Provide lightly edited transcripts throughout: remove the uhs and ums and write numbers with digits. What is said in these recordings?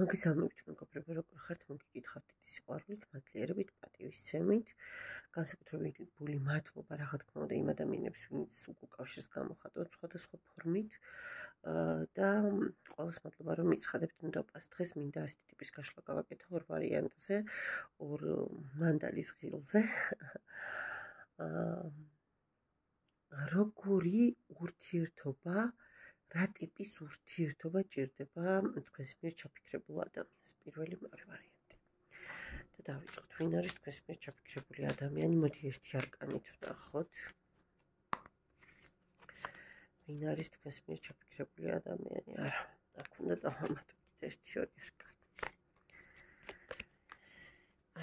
მოგესალმებით მეგობრებო, როგორ ხართ? მოგიკითხავთ დიდი სიყვარულით, მადლიერებით, პატივისცემით. განსაკუთრებული მადლობა რა თქმა უნდა იმ ადამიანებს, ვინც უკავშირს გამოხატავთ სხვადასხვა ფორმით და ყველას მადლობა რომ მიცხადებთ ნდობას. დღეს მინდა ასეთი ტიპის გაშლა გავაკეთო ორ ვარიანტზე, ორ მანდალის ღილზე. როგორი ურთიერთობა რა ტიპის ურთიერთობა ჭირდება თქვენს მიერ ჩაფიქრებულ ადამიანს? პირველი მეორე ვარიანტი. და დავიწყოთ, ვინ არის თქვენს მიერ ჩაფიქრებული ადამიანი? მოდი ერთი არკანით ვნახოთ. ვინ არის თქვენს მიერ ჩაფიქრებული ადამიანი? არა, აქ უნდა დავამატო კიდე ერთი ორი არკანი.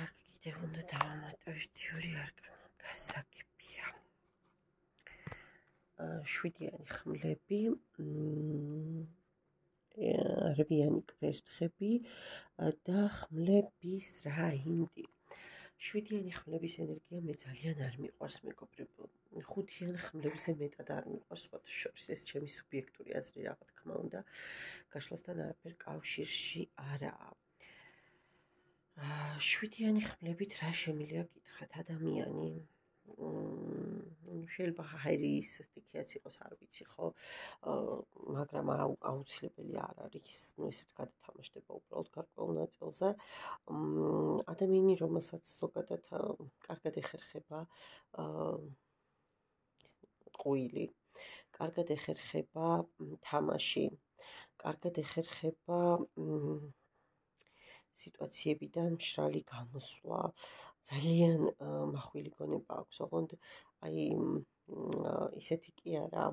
აქ კიდევ უნდა დავამატო ერთი ორი არკანი. გასაგებია. შვიდიანი ხმლები, რვიანი კვერთხები და ხმლების რაინდი. შვიდიანი ხმლების ენერგია მე ძალიან არ მიყვარს მეგობრებო. ხუთიან ხმლებზე მეტად არ მიყვარს, სხვათა შორის ეს ჩემი სუბიექტური აზრი რა თქმა უნდა, გაშლასთან არაფერ კავშირში არაა. შვიდიანი ხმლებით რა შემიძლია გითხრათ? ადამიანი შეიძლება ჰაერის სტიქიაც იყოს, არ ვიცი ხო, მაგრამ აუცილებელი არ არის, ესეც გადათამაშდება უბრალოდ გარკვეულ ნაწილზე. ადამიანი, რომელსაც ზოგადად კარგად ეხერხება ტყუილი, კარგად ეხერხება თამაში, კარგად ეხერხება სიტუაციებიდან მშრალი გამოსვლა, ძალიან მახვილი გონება აქვს, ოღონდ ისეთი კი არა,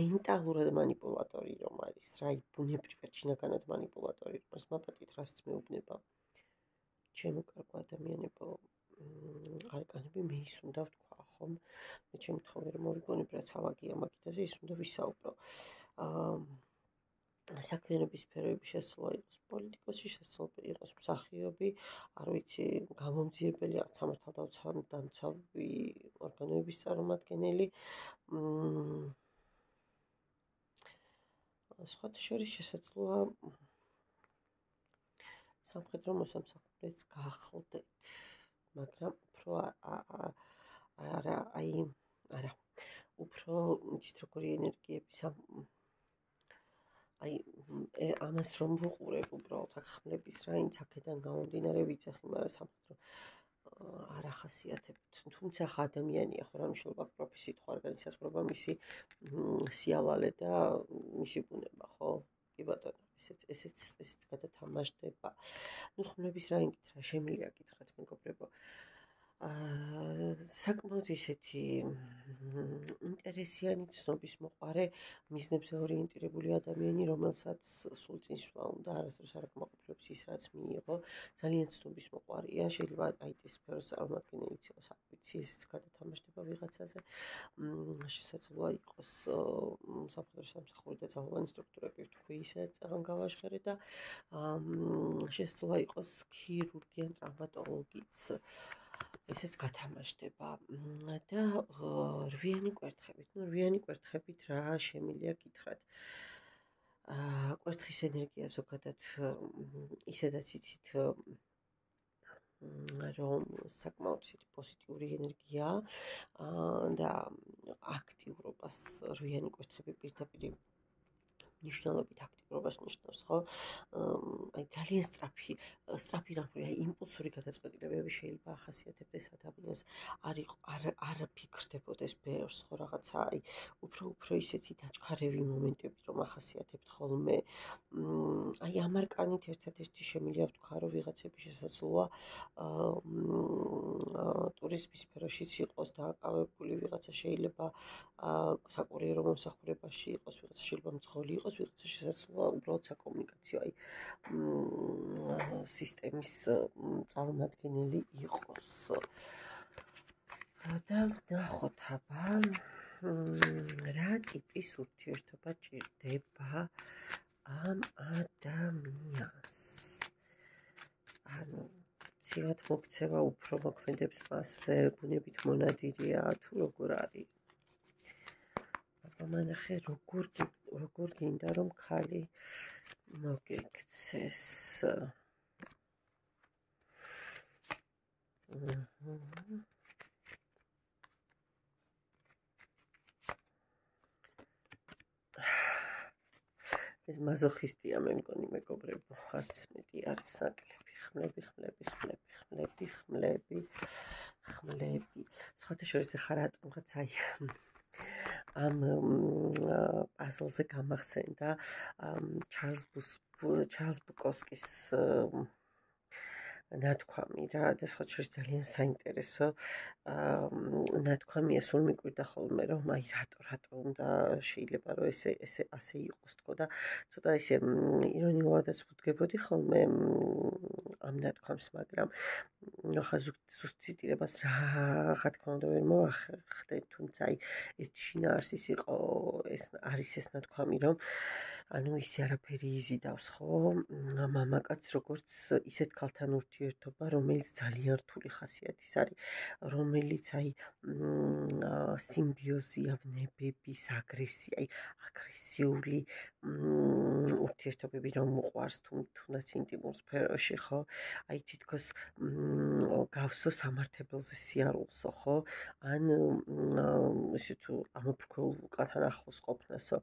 მენტალურად მანიპულატორი რომ არის, რა ბუნებრივად შინაგანად მანიპულატორი რომ არის, მაპატით რასაც მეუბნება. ჩემო კარგო ადამიანებო, არკანები მე ის უნდა ვთქვა, ხომ? მე შემთხვევაში რომ მოვიგონებ რაც ალაგია მაგიდაზე, ის უნდა ვისაუბრო. საქმიანობის სფეროები შესაძლოა იყოს პოლიტიკოსი, შესაძლოა იყოს მსახიობი, არ ვიცი, გამომძიებელი, სამართალდამცავი ორგანოების წარმომადგენელი. სხვათა შორის შესაძლოა სამხედრო მოსამსახურეც გახლდეთ, მაგრამ უფრო არა, არა, უფრო იცით როგორი ენერგიები ამას რომ ვუყურებ უბრალოდ აქ ხმლების რაინც აქედან გამომდინარე ვიცეხი, მაგრამ სამხედრო არ ახასიათებთ. თუმცა ხა ადამიანია ხო, რა მნიშვნელობა აქვს პროფესიით ხო არ განისაზღვრება მისი სიალალე და მისი ბუნება, ხო? კი ბატონო, ესეც გადათამაშდება. ნუ ხმლების რაინდით რა შემიძლია გითხრათ მეგობრებო? საკმაოდ ისეთი ინტერესიანი ცნობის მოყარე, მიზნებზე ორიენტირებული ადამიანი, რომელსაც სულ წინსვლა უნდა, არასდროს არ აკმაყოფილებს ის, რაც მიიღო, ძალიან ცნობის მოყარია, შეიძლება IT სფეროს წარმომადგენელიც იყოს, არ ვიცი, ესეც გადათამაშდება ვიღაცაზე, შესაძლოა იყოს სამხედრო სამსახური და ძალოვანი სტრუქტურები თქვი, ისე წაღან გავაჟღერე და შესაძლოა იყოს ქირურგი ან ტრავმატოლოგიც. ესეც გათამაშდება და რვიანი კვერთხებით. ნუ რვიანი კვერთხებით რა შემიძლია გითხრათ? კვერთხის ენერგია ზოგადად ისედაც იცით რომ საკმაოდ პოზიტიური ენერგია და აქტიურობას რვიანი კვერთხები პირდაპირ ნიშნულობით აქტიურობას ნიშნავს, ხო? ძალიან სწრაფი რამე, იმპულსური გადაწყვეტილებები შეიძლება ახასიათებდეს ადამიანს, არ ფიქრდებოდეს ბევრს, ხო რაღაცა, უფრო ისეთი დაჩქარევი მომენტები რომ ახასიათებთ ხოლმე. ამ არკანით ერთადერთი შემიძლია ვთქვა, რომ ვიღაცები შესაძლოა ტურიზმის სფეროშიც იყოს დააკავებული, ვიღაცა შეიძლება საკურიერო მომსახურებაში იყოს, ვიღაცა შეიძლება მძღოლი იყოს, ვიღაცა შესაძლოა უბრალოდ საკომუნიკაციო სისტემის წარმომადგენელი იყოს. და ვნახოთ აბა რა ტიპის ურთიერთობა ჭირდება ამ ადამიანს. ანუ ცივად მოქცევა უფრო მოქმედებს მასზე, ბუნებით მონადირეა თუ როგორ არის? მომანახე როგორ გინდა რომ ხალი მოგექცეს. ეს მაზოხისტია მე მგონი მეგობრებო, არც მეტი, არც ნაკლები. ხმლები. სხვათა შორის ახლა რატომღაც აი ამ პაზლზე გამახსენდა ჩარლზ ბუკოვსკის ნათქვამი რა და სხვა შორის ძალიან საინტერესო ნათქვამია, სულ მიკვირდა ხოლმე რომ აი რატო უნდა შეიძლება რომ ესე ასე იყოს თქო და ცოტა ისე ირონიულადაც ვუდგებოდი ხოლმე ამ ნათქვამს, მაგრამ ახლა ზუსტ ციტირებას რა თქმა უნდა ვერ მოვახდე, თუმცა აი ეს შინაარსის იყო, ეს არის ეს ნათქვამი რომ ანუ ისე არაფერი იზიდავს ხო მამაკაცს როგორც ისეთ ქალთან ურთიერთობა, რომელიც ძალიან რთული ხასიათის არის, რომელიც აი სიმბიოზია, ვნებების, აგრესიული ურთიერთობები რომ უყვარს თუნდაც ინტიმურ სფეროში, ხო? აი თითქოს გავსო სამართებელზე სიარულსო, ხო? ან ისე თუ ამოფრქვეულ კალთან ახლოს ყოფნასო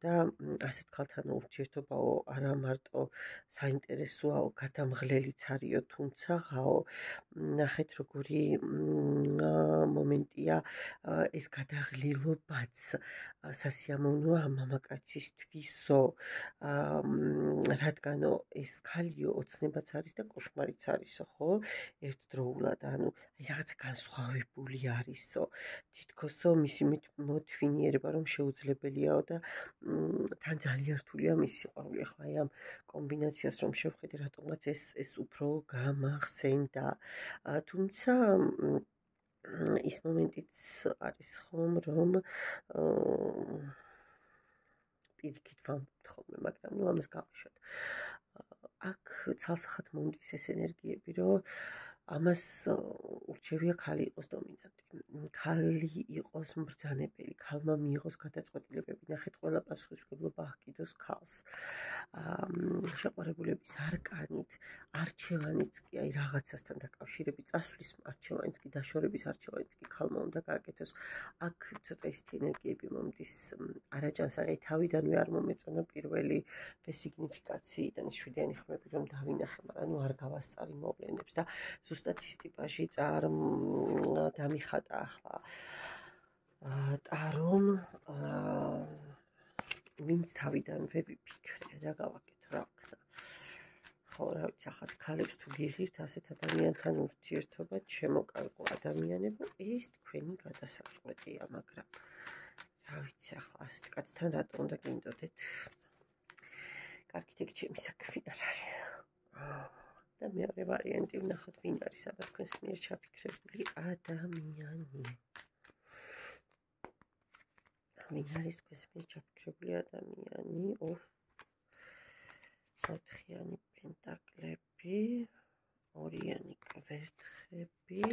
და ასეთ ქალთან ურთიერთობაო არა მარტო საინტერესოაო, გადამღლელიც არისო, თუმცაღაო ნახეთ როგორი მომენტია ეს გადაღლილობაც სასიამოვნოა მამაკაცისთვისო, რადგანო ეს ქალიო ოცნებაც არის და კოშმარიც არისო, ხო? ერთდროულად, ანუ აი რაღაცა განსხვავებული არისო, თითქოსო მისი მოთვინიერება რომ შეუძლებელიაო და თან ძალიან რთულია მისი სიყვარული. ახლა აი ამ კომბინაციას რომ შევხედე, რატომღაც ეს უფრო გამახსენდა. თუმცა ის მომენტიც არის ხომ რომ პირიქით ვამბობთ ხოლმე, მაგრამ ნუ ამას გავიშვათ. აქ ცალსახად მომდის ეს ენერგიები, რომ ამას ურჩევია ქალი იყოს დომინანტი, ქალი იყოს მბრძანებელი, ქალმა მიიღოს გადაწყვეტილებები. ნახეთ, ყველა პასუხისმგებლობა აღკიდოს ქალს. შეყვარებულების არკანით, არჩევანიც კი აი რაღაცასთან დაკავშირებით, წასვლის არჩევანიც კი, დაშორების არჩევანიც კი ქალმა უნდა გააკეთოს. აქ ცოტა ისეთი ენერგიები მომდის, არაჯანს აი თავიდანვე არ მომეწონა პირველი სიგნიფიკაციიდან შვიდიანი ხმები რომ დავინახე, მაგრამ ნუ არ გავასწარი მოვლენებს და ზუსტად ის ტიპაჟი დამიხატა ახლა ტარომ, ვინც თავიდანვე ვიფიქრე, რა გავაკეთო, რა ვქნა. ხო, რა ვიცი, ახლა ქალებს თუ გიღირთ ასეთ ადამიანთან ურთიერთობა, შემოკარგო ადამიანებო, ეს თქვენი გადასაწყვეტია, მაგრამ რა ვიცი, ახლა ასეთ კაცთან რატო უნდა გინდოდეთ? კარგით, ეგ ჩემი საქმე არ არის. და მეორე ვარიანტი ვნახოთ, ვინ არის აბა თქვენს მიერ ჩაფიქრებული ადამიანი. ვინ არის თქვენს მიერ ჩაფიქრებული ადამიანი? ოთხიანი პენტაკლები, ორიანი კვერთხები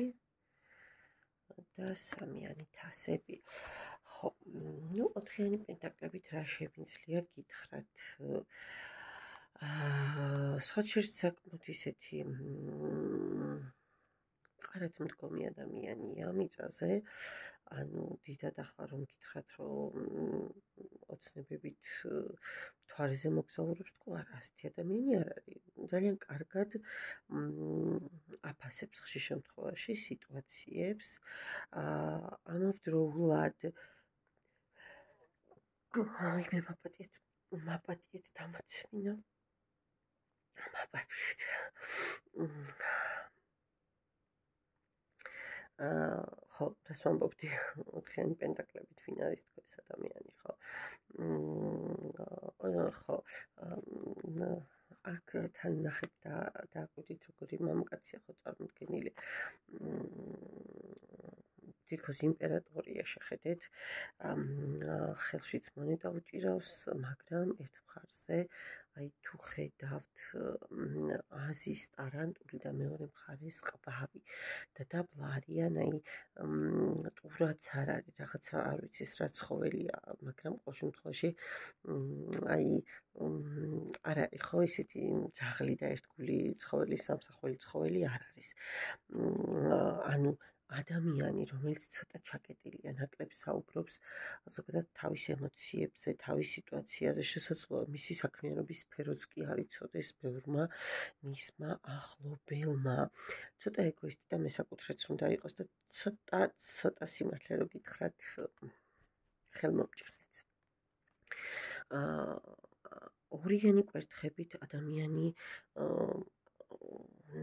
და სამიანი თასები. ხო, ნუ ოთხიანი პენტაკლებით რა შეგვიძლია გითხრათ? სხვა შორის საკმაოდ ისეთი მყარად მდგომი ადამიანია მიწაზე, ანუ დიდად ახლა რომ გითხრათ, რომ ოცნებებით მთვარეზე მოგზაურობს, თქო არა, ასეთი ადამიანი არ არის. ძალიან კარგად აფასებს ხშირ შემთხვევაში სიტუაციებს, ამავდროულად აი მე მაპატიეთ დამაცმინა. მაპატიეთ. ხო, რას ვამბობდი, ოთხიანი პენტაკლებით ვინ არის თქვენს ადამიანი, ხო? ხო, აქ თან ნახეთ და დააკვირდით როგორი მამაკაცია ხო წარმოდგენილი. თითქოს იმპერატორია შეხედეთ, ხელშიც მონეტა უჭირავს, მაგრამ ერთ მხარზე აი თუ ხედავთ აზიის ტარანტული და მეორე მხარეს ყვავი და დაბლა არიან, აი ტურაც არ არის, რაღაცა არ ვიცი რა ცხოველია, მაგრამ ყოველ შემთხვევაში აი არ არის ხო ისეთი ძაღლი და ერთგული ცხოველი, სამსახველი ცხოველი არ არის. ანუ ადამიანი, რომელიც ცოტა ჩაკეტილია, ნაკლებ საუბრობს ზოგადად თავის ემოციებზე, თავის სიტუაციაზე, შესაძლოა მისი საქმიანობის სფეროც კი არ იცოდეს ბევრმა მისმა ახლობელმა. ცოტა ეგოისტი და მესაკუთრეც უნდა იყოს და ცოტა სიმართლე რო გითხრათ, ხელმომჭირნეც. ორიანი კვერთხებით ადამიანი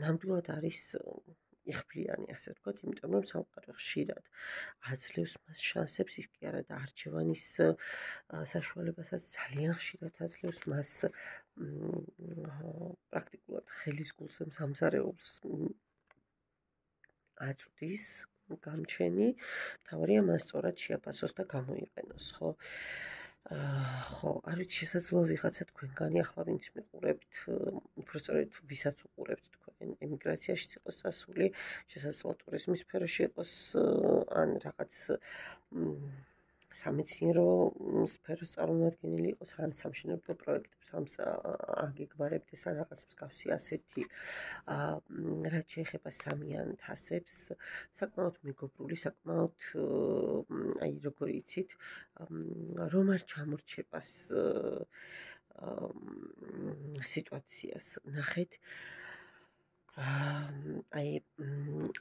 ნამდვილად არის იხბლიანი, ასე ვთქვათ, იმიტომ რომ სამყარო ხშირად აძლევს მას შანსებს, ის კი არა და არჩევანის საშუალებასაც ძალიან ხშირად აძლევს მას პრაქტიკულად ხელის გულზე სამზარეულს აწვდის გამჩენი, მთავარია მას სწორად შეაფასოს და გამოიყენოს, ხო? ხო, არ ვიცი, შესაძლოა ვიღაცა თქვენგანი ახლა ვინც მიყურებთ, უბრალოდ ვისაც უყურებთ თქვენ ემიგრაციაში იყოს წასული, შესაძლოა ტურიზმის სფეროში იყოს ან რაღაც სამეცნიერო სფეროს წარმომადგენელი იყოს, ან სამშენებლო პროექტებს აგეგმარებდეს ან რაღაც მსგავსი ასეთი რაც შეეხება სამიან თასებს, საკმაოდ მეგობრული, საკმაოდ აი როგორ იცით, რომ არ ჩამორჩებას სიტუაციას ნახეთ. აი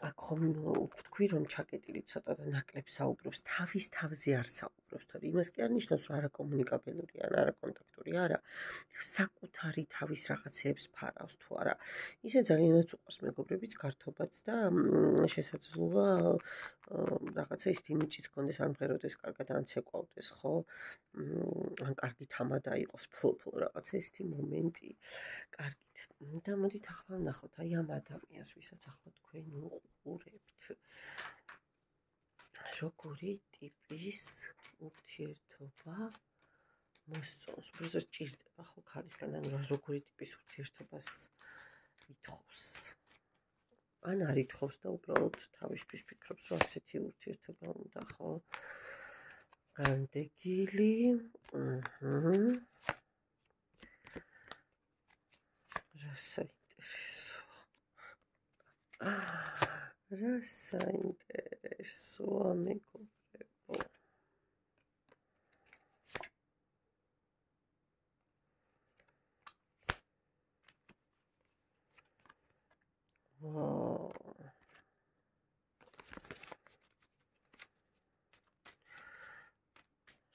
აქ ხომ ვთქვი რომ ჩაკეტილი ცოტა და ნაკლებ საუბრობს, თავის თავზე არ საუბრობს, თორე იმას კი არ ნიშნავს რომ არაკომუნიკაბელური ან არაკონტაქტური არა, საკუთარი თავის რაღაცეებს ფარავს თუ არა. ისე ძალიანაც უყვარს მეგობრებიც, გართობაც და შესაძლოა რაღაცა ის იმიჯიც გქონდეს, ან მღეროდეს კარგად, ან ცეკვავდეს, ხო? ან კარგი თამადა იყოს, ფლ რაღაცა ისეთი მომენტი. კარგით. და მოდით ახლა ვნახოთ აი ამ ადამიანს, ვისაც ახლა თქვენ უყურებთ. როგორი ტიპის ურთიერთობა მოსწონს? უბრალოდ ჭირდება ხო ქალისგან, ანუ როგორი ტიპის ურთიერთობას ითხოვს? ან არ ითხოვს და უბრალოდ თავისთვის ფიქრობს, რომ ასეთი ურთიერთობა უნდა, ხო? განდეგილი. რა საინტერესოა მეგობრებო.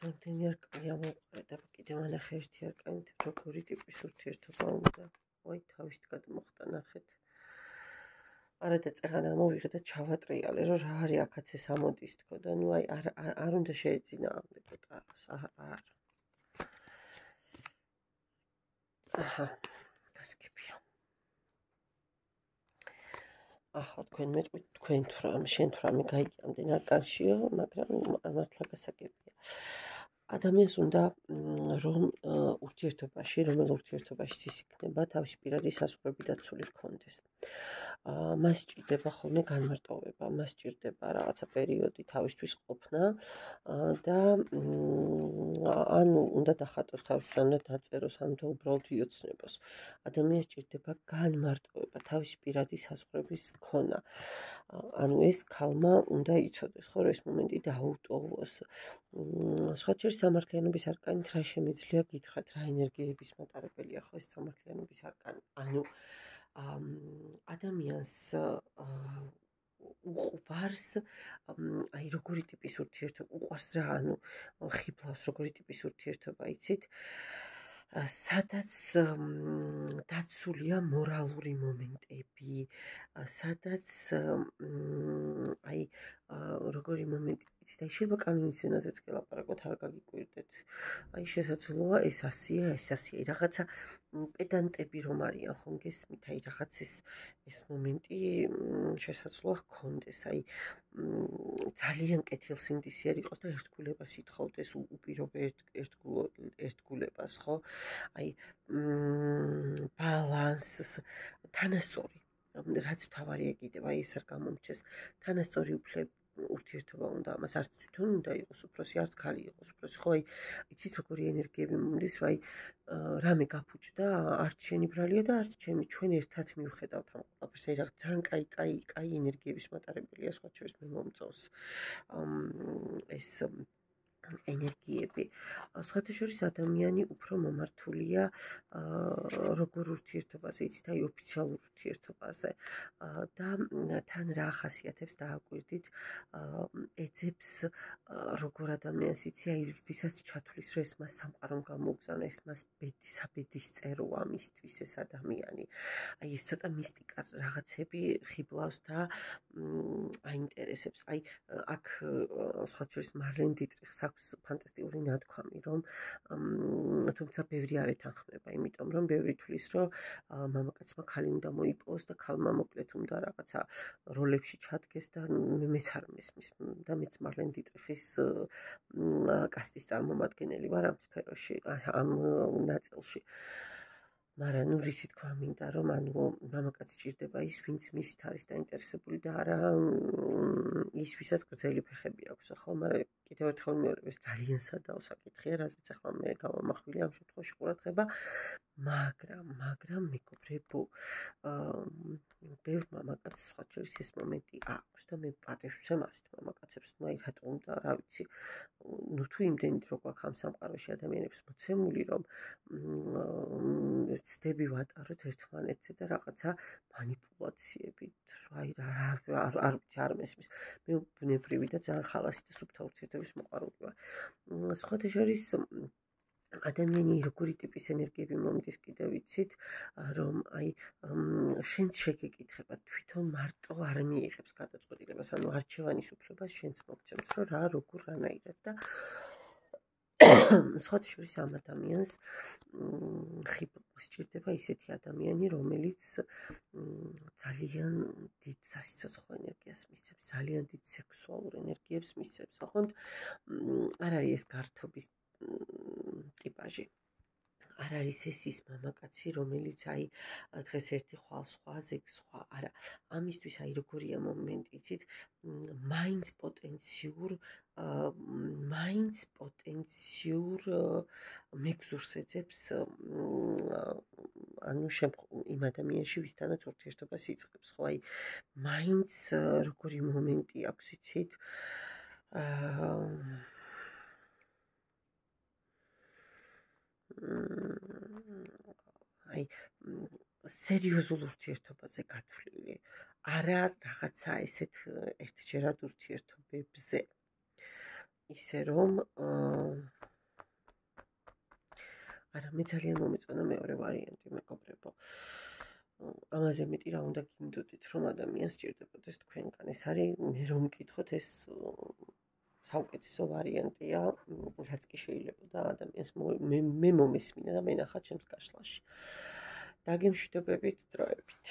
რამდენი არკანი ამოვყრე და კიდევ ანახე ერთი არკანით, როგორი ტიპის ურთიერთობა უნდა. ой, თავით გადმოხდა, ნახეთ. არა და წეღან ამოვიღე და ჩავატრიალე, რომ რა არის აქაც ეს ამოდის თქო და ნუ აი არ უნდა შეეწინააღმდეგო ტაროს, არ. აჰა, გასაგებია. ახლა თქვენ მეტყვით, თქვენ თუ რამე, შენ თუ რამე გაიგე ამდენ არკანშიო, მაგრამ მართლა გასაგებია. ადამიანს უნდა რომ ურთიერთობაში, რომელ ურთიერთობაში ის იქნება, თავისი პირადი საზღვრები დაცული ჰქონდეს. მას სჭირდება ხოლმე განმარტოვება, მას სჭირდება რაღაცა პერიოდი თავისთვის ყოფნა და ანუ უნდა დახატოს თავისთან, უნდა დაწეროს, ან და უბრალოდ იოცნებოს. ადამიანს სჭირდება განმარტოვება, თავისი პირადი საზღვრების ქონა. ანუ ეს ქალმა უნდა იცოდეს, ხო, რომ ეს მომენტი დაუტოვოს. სხვა შორის სამართლიანობის არკანით რა შემიძლია გითხრათ, რა ენერგიების მატარებელია ხო ეს სამართლიანობის არკანი. ანუ ადამიანს უყვარს აი როგორი ტიპის ურთიერთობა, უყვარს რა, ანუ ხიბლავს როგორი ტიპის ურთიერთობა, იცით? სადაც დაცულია მორალური მომენტები, სადაც აი როგორი მომენტი იცით, აი შეიძლება კანონის ენაზეც კი ლაპარაკოთ, არ გაგიკვირდეთ. აი შესაძლოა ეს 100-ია, ეს 100-ია, რაღაცა პედანტები რომ არიან ხომ გესმით, აი რაღაც ეს მომენტი შესაძლოა ჰქონდეს, აი ძალიან კეთილსინდისიერი იყოს და ერთგულებას ითხოვდეს, უპირობ ერთგულებას, ხო? აი ბალანსს, თანასწორი რაც მთავარია კიდევ, აი ეს არ გამომჩეს, თანასწორი ურთიერთობა უნდა ამას, არც თვითონ უნდა იყოს უფროსი, არც ქალი იყოს უფროსი, ხო, აი, იცით როგორი ენერგიები მომდის, რომ აი რამე გაფუჭდა, არც შენი ბრალია და არც ჩემი, ჩვენ ერთად მივხედავთ ამ ყველაფერს, აი რაღაც ძალიან კაი ენერგიების მატარებელია, სხვა შორის მე მომწონს ეს ენერგიები. სხვათა შორის ადამიანი უფრო მომართულია როგორ ურთიერთობაზე, იცით, აი ოფიციალურ ურთიერთობაზე და თან რა ახასიათებს დააკვირდით ეძებს როგორ ადამიანს, იცი, აი ვისაც ჩათვლის, რომ ეს მას სამყარომ გამოგზავნა, ეს მას საბედის წეროა მისთვის ეს ადამიანი. აი ეს ცოტა მისტიკა რაღაცები ხიბლავს და აინტერესებს. აი აქ სხვა შორის მარლენ დიტრიხს აქვს ფანტასტიკური ნათქვამი, რომ თუმცა ბევრი არ ეთანხმება, იმიტომ რომ ბევრი თვლის, რომ მამაკაცმა ქალი უნდა მოიპოვოს და ქალმა მოკლედ უნდა რაღაცა როლებში ჩადგეს და მეც არ მესმის და მეც მარლენ დიტრიხის კასტის წარმომადგენელი ვარ ამ სფეროში, ამ ნაწილში. მაგრამ ნუ რისი თქვა მინდა, რომ ანუ მამაკაცი ჭირდება ის, ვინც მისით არის დაინტერესებული და არა ის, ვისაც გრძელი ფეხები აქვს, ხო? მაგრამ კიდევ ერთხელ მეორე, ეს ძალიან სადაო საკითხია, რაზეც ახლა მე გავამახვილე ამ შემთხვევაში ყურადღება, მაგრამ მეგობრებო, ბევრ მამაკაცს სხვა შორის ეს მომენტი აქვს და მე პატივს ვცემ ასეთ მამაკაცებს, ну აი რატომ და რა ვიცი, ну თუ იმდენით რო გვაქვს ამ სამყაროში ადამიანებს მოცემული, რომ ცდები ვატაროთ ერთმანეთზე და რაღაცა манипуляციებით, აი არ ვიცი, არ მესმის. მე ბუნებრივი და ძალიან ხალასი და სუფთა ურთიერთობის მოყვარული ვარ. სხვათა შორის ადამიანი როგორი ტიპის ენერგიები მომდის კიდევ ვიცით, რომ აი შენც შეგეკითხება, თვითონ მარტო არ მიიღებს გადაწყვეტილებას, ანუ არჩევანის უფლებას შენც მოგცემს, რომ რა, როგორ, რანაირად და სხვათა შორის ამ ადამიანს სჭირდება ისეთი ადამიანი, რომელიც ძალიან დიდ სასიცოცხლო ენერგიას მისცემს, ძალიან დიდ სექსუალურ ენერგიებს მისცემს, ოღონდ არ არის ეს გართობის ტიპაჟი. არ არის ეს ის მამაკაცი, რომელიც აი დღეს ერთი ხვალ სხვაზე სხვა, არა, ამისთვის აი როგორია მომენტი, იცით, მაინც პოტენციურ მეგზურს ეძებს ანუ იმ ადამიანში, ვისთანაც ურთიერთობას იწყებს, ხო, აი მაინც როგორი მომენტი აქვს, იცით, აი სერიოზულ ურთიერთობაზე გათვლილი, არა რაღაცა ესეთ ერთჯერად ურთიერთობებზე. ისე რომ არა, მე ძალიან მომეწონა მეორე ვარიანტი, მეგობრებო. ამაზე მეტი რა უნდა გინდოდით, რომ ადამიანს სჭირდებოდეს თქვენგან. ეს არის, მე რომ მკითხოთ, ეს საუკეთესო ვარიანტია, რაც კი შეიძლებოდა ადამიანს მე მომესმინა და მენახა ჩემს გაშლაში. დაგემშვიდობებით დროებით.